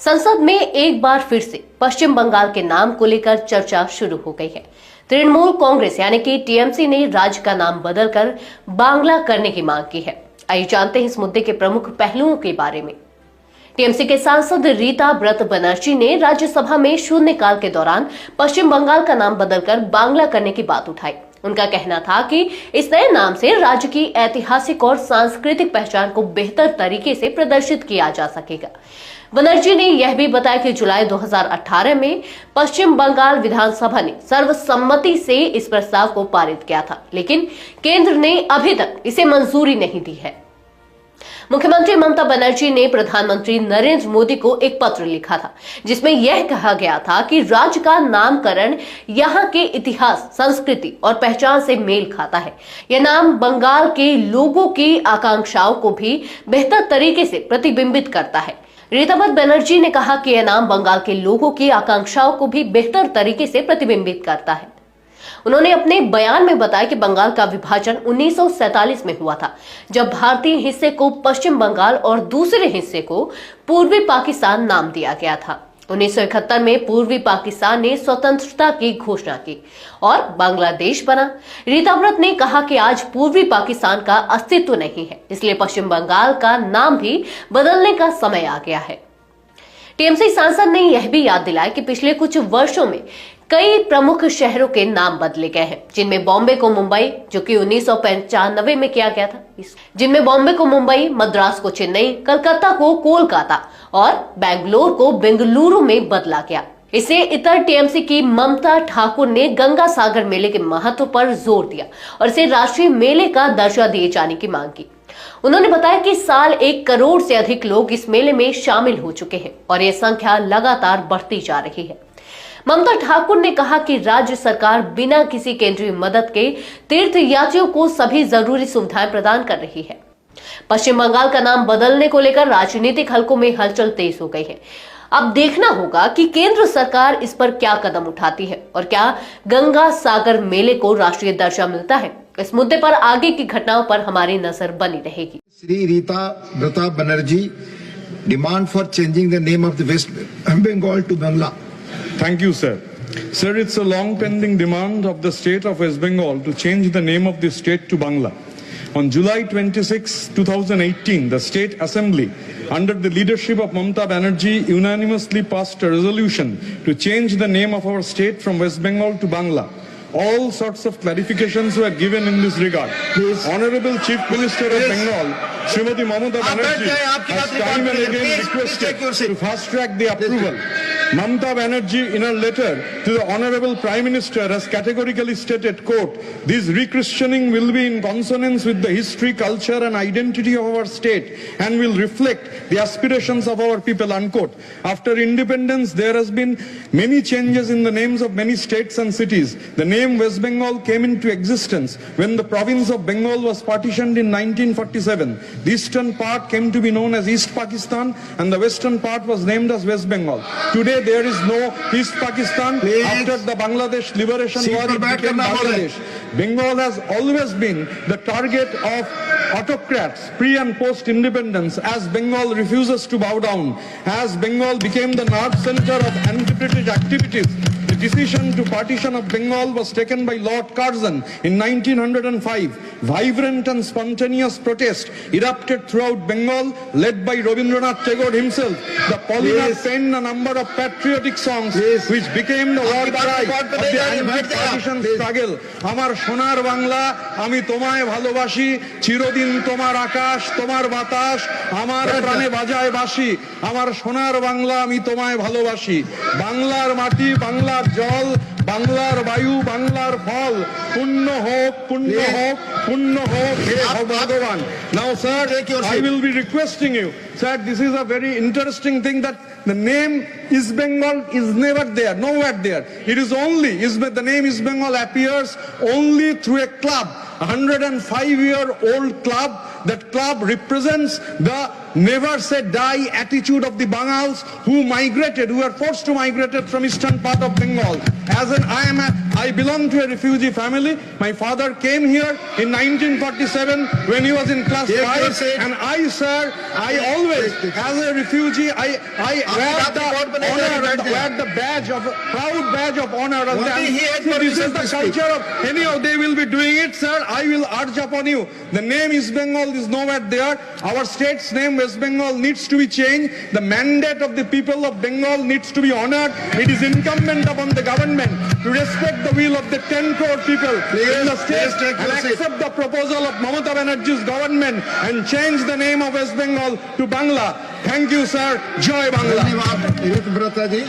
संसद में एक बार फिर से पश्चिम बंगाल के नाम को लेकर चर्चा शुरू हो गई है। तृणमूल कांग्रेस यानी कि टीएमसी ने राज्य का नाम बदलकर बांग्ला करने की मांग की है। आइए जानते हैं इस मुद्दे के प्रमुख पहलुओं के बारे में। टीएमसी के सांसद रीता ब्रत बनर्जी ने राज्यसभा में शून्यकाल के दौरान पश्चिम बंगाल का नाम बदलकर बांग्ला करने की बात उठाई। उनका कहना था कि इस नए नाम से राज्य की ऐतिहासिक और सांस्कृतिक पहचान को बेहतर तरीके से प्रदर्शित किया जा सकेगा। बनर्जी ने यह भी बताया कि जुलाई 2018 में पश्चिम बंगाल विधानसभा ने सर्वसम्मति से इस प्रस्ताव को पारित किया था, लेकिन केंद्र ने अभी तक इसे मंजूरी नहीं दी है। मुख्यमंत्री ममता बनर्जी ने प्रधानमंत्री नरेंद्र मोदी को एक पत्र लिखा था, जिसमें यह कहा गया था कि राज्य का नामकरण यहां के इतिहास, संस्कृति और पहचान से मेल खाता है। यह नाम बंगाल के लोगों की आकांक्षाओं को भी बेहतर तरीके से प्रतिबिंबित करता है। रीता बनर्जी ने कहा कि यह नाम बंगाल के लोगों की आकांक्षाओं को भी बेहतर तरीके से प्रतिबिंबित करता है। उन्होंने अपने बयान में बताया कि बंगाल का विभाजन 1947 में हुआ था, जब भारतीय हिस्से को पश्चिम बंगाल और दूसरे हिस्से को पूर्वी पाकिस्तान नाम दिया गया था। 1971 में पूर्वी पाकिस्तान ने स्वतंत्रता की घोषणा की और बांग्लादेश बना। रीता ब्रत ने कहा कि आज पूर्वी पाकिस्तान का अस्तित्व नहीं है, इसलिए पश्चिम बंगाल का नाम भी बदलने का समय आ गया है। टीएमसी सांसद ने यह भी याद दिलाया कि पिछले कुछ वर्षों में कई प्रमुख शहरों के नाम बदले गए हैं, जिनमें बॉम्बे को मुंबई, जो कि 1995 में किया गया था, जिनमें बॉम्बे को मुंबई, मद्रास को चेन्नई, कलकत्ता को कोलकाता और बेंगलोर को बेंगलुरु में बदला गया। इसे इतर टीएमसी की ममता ठाकुर ने गंगा सागर मेले के महत्व पर जोर दिया और इसे राष्ट्रीय मेले का दर्जा दिए जाने की मांग की। उन्होंने बताया कि साल 1 करोड़ से अधिक लोग इस मेले में शामिल हो चुके हैं और यह संख्या लगातार बढ़ती जा रही है। ममता ठाकुर ने कहा कि राज्य सरकार बिना किसी केंद्रीय मदद के तीर्थ यात्रियों को सभी जरूरी सुविधाएं प्रदान कर रही है। पश्चिम बंगाल का नाम बदलने को लेकर राजनीतिक हलकों में हलचल तेज हो गई है। अब देखना होगा कि केंद्र सरकार इस पर क्या कदम उठाती है और क्या गंगा सागर मेले को राष्ट्रीय दर्जा मिलता है। इस मुद्दे पर आगे की घटनाओं पर हमारी नजर बनी रहेगी। Shri Rita Brata Banerjee demand for changing the name of the West Bengal to Bangla. Thank you, sir. Sir, it's a long-pending demand of the state of West Bengal to change the name of the state to Bangla. On July 26, 2018, the State Assembly, under the leadership of Mamata Banerjee, unanimously passed a resolution to change the name of our state from West Bengal to Bangla. All sorts of clarifications were given in this regard. Please. Honorable Chief Minister of Bengal, Srimati Mamata Banerjee, has time and again requested to fast-track the approval. Mamata Banerjee, in a letter to the Honorable Prime Minister, has categorically stated, quote, "This rechristening will be in consonance with the history, culture and identity of our state and will reflect the aspirations of our people," unquote. After independence, there has been many changes in the names of many states and cities. The name West Bengal came into existence when the province of Bengal was partitioned in 1947. The eastern part came to be known as East Pakistan and the western part was named as West Bengal. Today there is no East Pakistan. Please. After the Bangladesh liberation war, it became Bangladesh. Bengal has always been the target of autocrats pre and post independence, as Bengal refuses to bow down, as Bengal became the nerve center of anti-British activities. The decision to partition of Bengal was taken by Lord Curzon in 1905. Vibrant and spontaneous protest erupted throughout Bengal, led by Rabindranath Tagore himself. The Polymath penned a number of patriotic songs, which became the war cry of the anti-partition struggle. Amar sonar Bangla, ami tomaye bhalobashi, chirodin tomar akash, tomar batash, amar prane bajaye bashi. Amar sonar Bangla, ami tomaye bhalobashi. Banglar mati, Banglar জল, বাংলার বায়ু, বাংলার ফল, পুণ্য হোক, পুণ্য হোক, পুণ্য হোক হে ভগবান। Now sir, I will be requesting you, sir, this is a very interesting thing that the name East Bengal is never there, nowhere there. It is only, the name East Bengal appears only through a club, a 105-year-old club. That club represents the never say die attitude of the Bangals who migrated, who were forced to migrate from eastern part of Bengal. I belong to a refugee family. My father came here in 1947 when he was in class Take your 5, seat. and I, sir, I always, as a refugee, I wear the badge of proud badge of honor. Only he had This is permission the to speak. culture of anyhow they will be doing it, sir. I will urge upon you. The name East Bengal is nowhere there. Our state's name West Bengal needs to be changed. The mandate of the people of Bengal needs to be honored. It is incumbent upon the government to respect the will of the 10 crore people in the state please take and your seat. accept the proposal of Mamata Banerjee's government and change the name of West Bengal to Bangla. Thank you, sir. Jai Bangla. धन्यवाद युगव्रता जी।